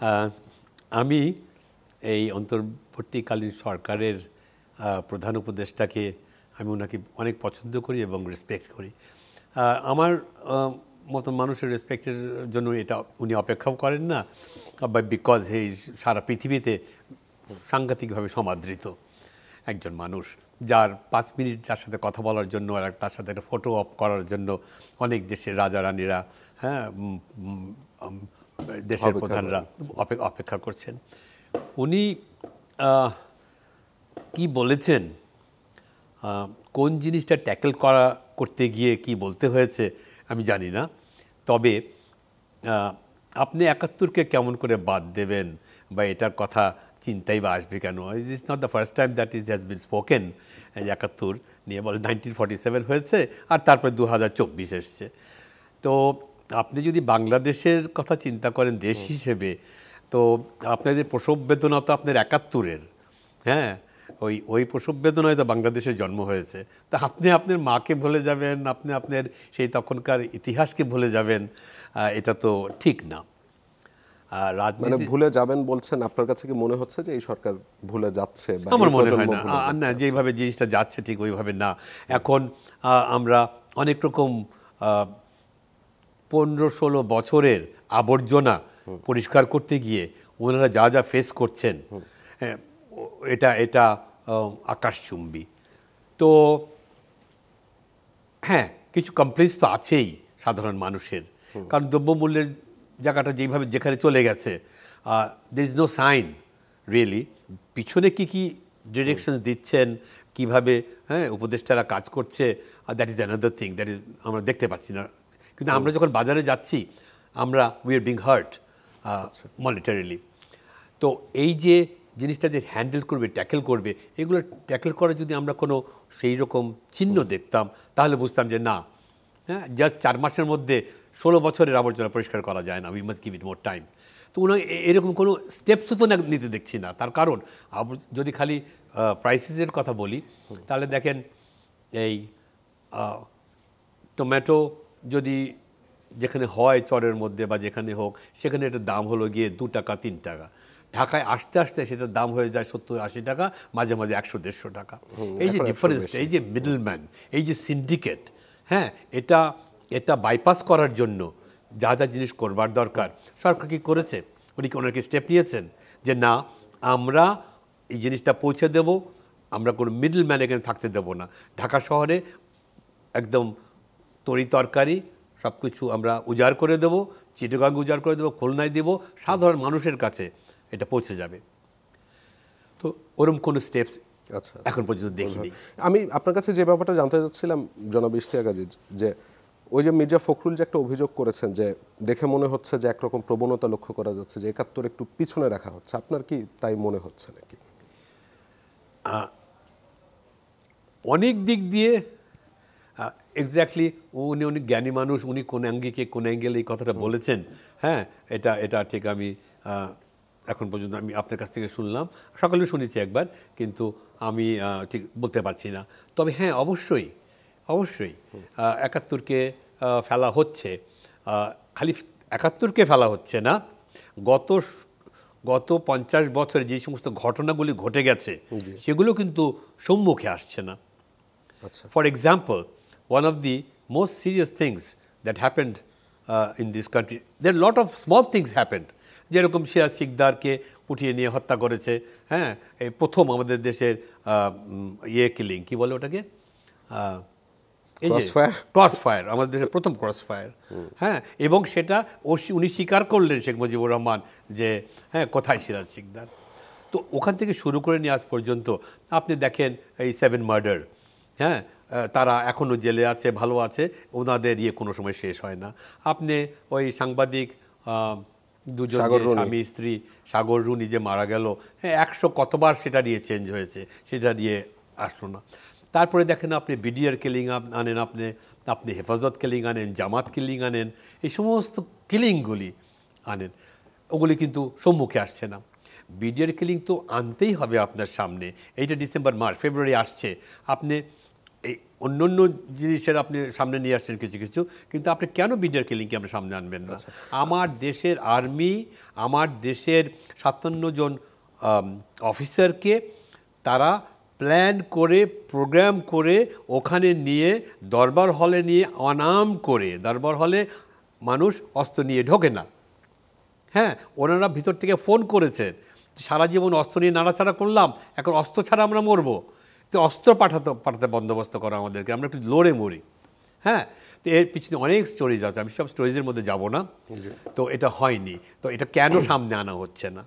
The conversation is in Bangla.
আহ, আমি এই অন্তর্বর্তীকালীন সরকারের প্রধান উপদেষ্টাকে আমি ওনাকে অনেক পছন্দ করি এবং রেসপেক্ট করি। আমার মতো মানুষের রেসপেক্টের জন্য এটা উনি অপেক্ষাও করেন না, বা বিকজ এই সারা পৃথিবীতে সাংঘাতিকভাবে সমাদৃত একজন মানুষ, যার 5 মিনিট যার সাথে কথা বলার জন্য আর তার সাথে একটা ফটো অপ করার জন্য অনেক দেশের রাজা রানীরা, হ্যাঁ, দেশের প্রধানরা অপেক্ষা করছেন। উনি কি বলেছেন, কোন জিনিসটা ট্যাকেল করতে গিয়ে কি বলতে হয়েছে আমি জানি না। তবে আপনি 71কে কেমন করে বাদ দেবেন বা এটার কথা চিন্তাই বা আসবে কেন? Is not the first time that is has been spoken. 71 নিয়ে বলে 1947 হয়েছে আর তারপরে 2024 এসছে। তো আপনি যদি বাংলাদেশের কথা চিন্তা করেন দেশ হিসেবে, তো আপনাদের প্রসব বেদনা তো আপনার 71-এর, হ্যাঁ, ওই প্রসব বেদনায় তো বাংলাদেশের জন্ম হয়েছে। তা আপনি আপনার মাকে ভুলে যাবেন, আপনি আপনার সেই তখনকার ইতিহাসকে ভুলে যাবেন, এটা তো ঠিক না। মানে ভুলে যাবেন বলছেন, আপনার কাছে কি মনে হচ্ছে যে এই সরকার ভুলে যাচ্ছে? আমার মনে হয় না, যেভাবে জিনিসটা যাচ্ছে ঠিক ওইভাবে না। এখন আমরা অনেক রকম 15-16 বছরের আবর্জনা পরিষ্কার করতে গিয়ে ওনারা যা যা ফেস করছেন, এটা আকাশচুম্বী। তো হ্যাঁ, কিছু কমপ্লেক্স তো আছেই সাধারণ মানুষের, কারণ দ্রব্যমূল্যের জায়গাটা যেভাবে যেখানে চলে গেছে, there is no sign really পিছনে কি কি ডিরেকশন দিচ্ছেন, কিভাবে হ্যাঁ উপদেষ্টারা কাজ করছে, that is another thing, that is আমরা দেখতে পাচ্ছি না। কিন্তু আমরা যখন বাজারে যাচ্ছি আমরা উই আর বিং হার্ট মনিটারিলি। তো এই যে জিনিসটা যে হ্যান্ডেল করবে, ট্যাকেল করবে, এগুলো ট্যাকেল করে যদি আমরা কোনো সেই রকম চিহ্ন দেখতাম তাহলে বুঝতাম যে না, হ্যাঁ, জাস্ট 4 মাসের মধ্যে 16 বছরের আবর্জনা পরিষ্কার করা যায় না, we must give it more time. তো উনি এরকম কোনো স্টেপসও তো নিতে দেখছি না। তার কারণ যদি খালি প্রাইসেসের কথা বলি তাহলে দেখেন এই টমেটো যদি যেখানে হয় চরের মধ্যে বা যেখানে হোক, সেখানে এটার দাম হলো গিয়ে 2 টাকা 3 টাকা। ঢাকায় আসতে আসতে সেটার দাম হয়ে যায় 70-80 টাকা, মাঝে মাঝে 100-150 টাকা। এই যে ডিফারেন্সটা, এই যে মিডলম্যান, এই যে সিন্ডিকেট, হ্যাঁ, এটা বাইপাস করার জন্য যা যা জিনিস করবার দরকার সরকার কি করেছে? উনি কি ওনাকে স্টেপ নিয়েছেন যে না, আমরা এই জিনিসটা পৌঁছে দেব, আমরা কোনো মিডলম্যান এখানে থাকতে দেব না। ঢাকা শহরে একদম তরি তরকারি সব কিছু আমরা উজাড় করে দেবো, চিটাগাং উজাড় করে দেবো, খুলনায় দেবো, সাধারণ মানুষের কাছে এটা পৌঁছে যাবে। তো ওরকম কোনো স্টেপস এখন পর্যন্ত দেখিনি। আমি আপনার কাছে যে ব্যাপারটা জানতে চাচ্ছিলাম জনাব ইশতিয়াক আজিজ, যে ওই যে মির্জা ফখরুল যে একটা অভিযোগ করেছেন যে দেখে মনে হচ্ছে যে একরকম প্রবণতা লক্ষ্য করা যাচ্ছে যে 71 একটু পিছনে রাখা হচ্ছে, আপনার কি তাই মনে হচ্ছে নাকি? অনেক দিক দিয়ে এক্স্যাক্টলি উনি অনেক জ্ঞানী মানুষ, উনি কোন অ্যাঙ্গিকে কোন অ্যাঙ্গেলে এই কথাটা বলেছেন, হ্যাঁ, এটা ঠিক আমি এখন পর্যন্ত আমি আপনার কাছ থেকে শুনলাম, সকালে শুনেছি একবার, কিন্তু আমি ঠিক বলতে পারছি না। তবে হ্যাঁ, অবশ্যই 71কে ফেলা হচ্ছে। খালি 71কে ফেলা হচ্ছে না, গত 50 বছরে যে সমস্ত ঘটনাগুলি ঘটে গেছে সেগুলো কিন্তু সম্মুখে আসছে না। For example, one of the most serious things that happened in this country, there are a lot of small things happened. যেরকম সিরাজ শিকদারকে উঠিয়ে নিয়ে হত্যা করেছে, হ্যাঁ, এই প্রথম আমাদের দেশের কিলিং, কি বলে ওটাকে, এই যে ক্রস ফায়ার, আমাদের দেশের প্রথম ক্রস ফায়ার, হ্যাঁ, এবং সেটা উনি স্বীকার করলেন শেখ মুজিবুর রহমান যে হ্যাঁ কোথায় সিরাজ শিকদার। তো ওখান থেকে শুরু করে নিয়ে আজ পর্যন্ত আপনি দেখেন এই 7 মার্ডার, হ্যাঁ, তারা এখনও জেলে আছে, ভালো আছে, ওনাদের কোনো সময় শেষ হয় না। আপনি ওই সাংবাদিক দুজন স্বামী স্ত্রী, সাগর রুনি যে মারা গেল, হ্যাঁ, 100 কতবার সেটা নিয়ে চেঞ্জ হয়েছে, সেটা নিয়ে আসলো না। তারপরে দেখেন আপনি বিডিআর কিলিং আনেন, আপনি হেফাজত কিলিং আনেন, জামাত কিলিং আনেন, এই সমস্ত কিলিংগুলি আনেন, ওগুলি কিন্তু সম্মুখে আসছে না। বিডিআর কিলিং তো আনতেই হবে আপনার সামনে, এইটা ডিসেম্বর, মার্চ, ফেব্রুয়ারি আসছে, আপনি এই অন্য অন্য জিনিসের আপনি সামনে নিয়ে আসছেন কিছু কিছু, কিন্তু আপনি কেন বিডিআর কিলিংকে আপনি সামনে আনবেন না? আমার দেশের আর্মি, আমার দেশের 57 জন অফিসারকে তারা প্ল্যান করে, প্রোগ্রাম করে ওখানে নিয়ে দরবার হলে নিয়ে অনাম করে, দরবার হলে মানুষ অস্ত্র নিয়ে ঢোকে না। হ্যাঁ, ওনারা ভিতর থেকে ফোন করেছেন, সারা জীবন অস্ত্র নিয়ে নাড়াচাড়া করলাম, এখন অস্ত্র ছাড়া আমরা মরবো, তো অস্ত্র পাঠাতে বন্দোবস্ত করা আমাদেরকে, আমরা একটু লড়ে মরি। হ্যাঁ, তো এর পিছনে অনেক স্টোরিজ আছে, আমি সব স্টোরিজের মধ্যে যাব না। তো এটা হয়নি, তো এটা কেন সামনে আনা হচ্ছে না?